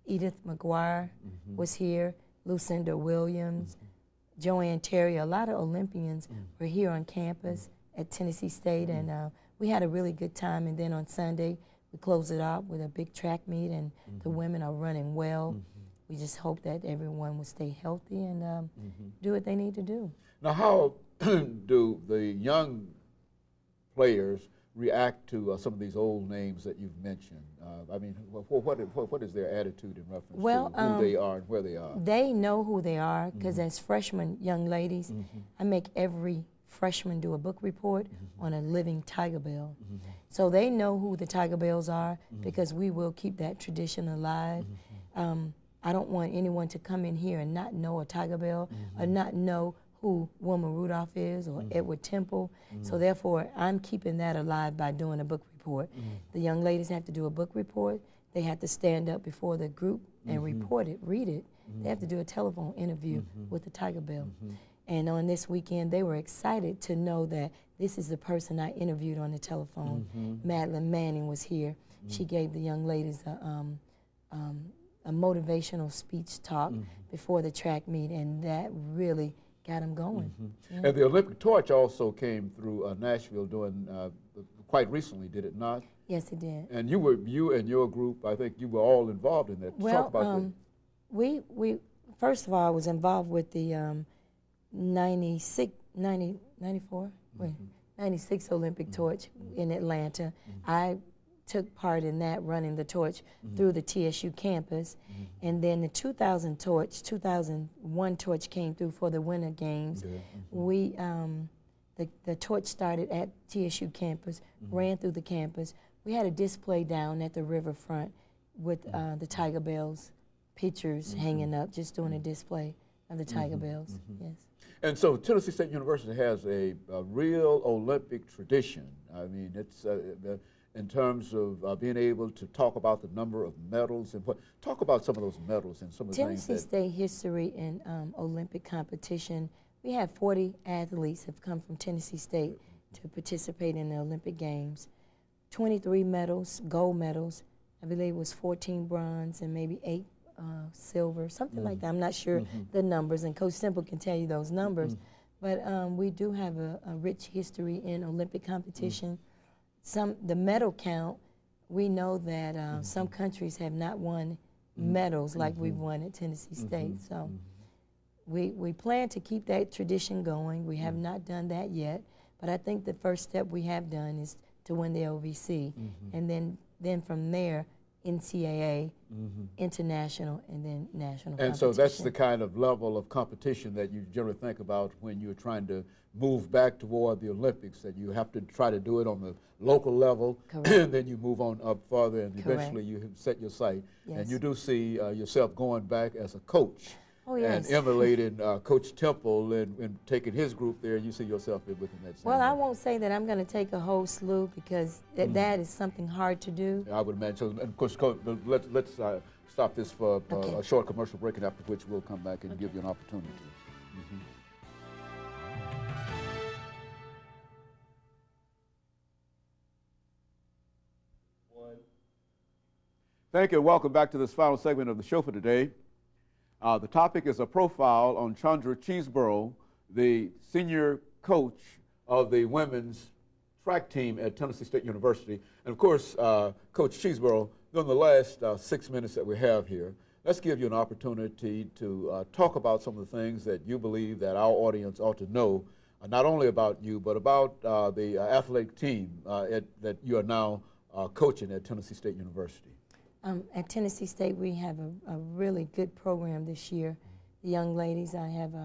Edith McGuire was here, Lucinda Williams, Joanne Terry. A lot of Olympians were here on campus at Tennessee State, and we had a really good time. And then on Sunday, we closed it out with a big track meet, and the women are running well. We just hope that everyone will stay healthy and do what they need to do. Now, how do the young players react to some of these old names that you've mentioned? I mean, what is their attitude in reference to who they are and where they are? They know who they are because as freshmen, young ladies, I make every freshman do a book report on a living Tiger Bell. So they know who the Tiger Bells are because we will keep that tradition alive. I don't want anyone to come in here and not know a Tiger Bell or not know who Wilma Rudolph is or Edward Temple. So therefore, I'm keeping that alive by doing a book report. The young ladies have to do a book report. They have to stand up before the group and report it, read it. They have to do a telephone interview with the Tiger Bell. And on this weekend, they were excited to know that this is the person I interviewed on the telephone. Madeline Manning was here. She gave the young ladies a motivational speech talk before the track meet, and that really got them going. And the Olympic torch also came through Nashville doing quite recently, did it not? Yes, it did. And you and your group, I think you were all involved in that. Well, talk about that. we first of all, I was involved with the 96 Olympic torch in Atlanta. I took part in that, running the torch through the TSU campus. And then the 2001 torch came through for the Winter Games. We, the torch started at TSU campus, ran through the campus. We had a display down at the riverfront with the Tiger Bells pictures hanging up, just doing a display of the Tiger Bells, yes. And so Tennessee State University has a real Olympic tradition. I mean, it's in terms of being able to talk about the number of medals and talk about some of those medals and some of the things. Tennessee State history in Olympic competition. We have 40 athletes have come from Tennessee State to participate in the Olympic Games. 23 medals, gold medals. I believe it was 14 bronze and maybe 8 silver, something like that. I'm not sure the numbers, and Coach Simple can tell you those numbers. But we do have a rich history in Olympic competition. The medal count, we know that some countries have not won medals like we've won at Tennessee State. So we plan to keep that tradition going. We have not done that yet, but I think the first step we have done is to win the OVC, and then from there, NCAA, international, and then national competition. And so that's the kind of level of competition that you generally think about when you're trying to move back toward the Olympics, that you have to try to do it on the local level, and then you move on up further, and eventually you have set your sight. And you do see yourself going back as a coach. And emulating Coach Temple and taking his group there, you see yourself within that same. Well, I won't say that I'm going to take a whole slew because that is something hard to do. I would imagine. So, and of course, Coach, let's stop this for a short commercial break, and after which we'll come back and give you an opportunity. Thank you, and welcome back to this final segment of the show for today. The topic is a profile on CCheeseborough, the senior coach of the women's track team at Tennessee State University. And of course, Coach Cheeseborough, during the last 6 minutes that we have here, let's give you an opportunity to talk about some of the things that you believe that our audience ought to know, not only about you, but about the athletic team that you are now coaching at Tennessee State University. At Tennessee State, we have a really good program this year. The young ladies, I have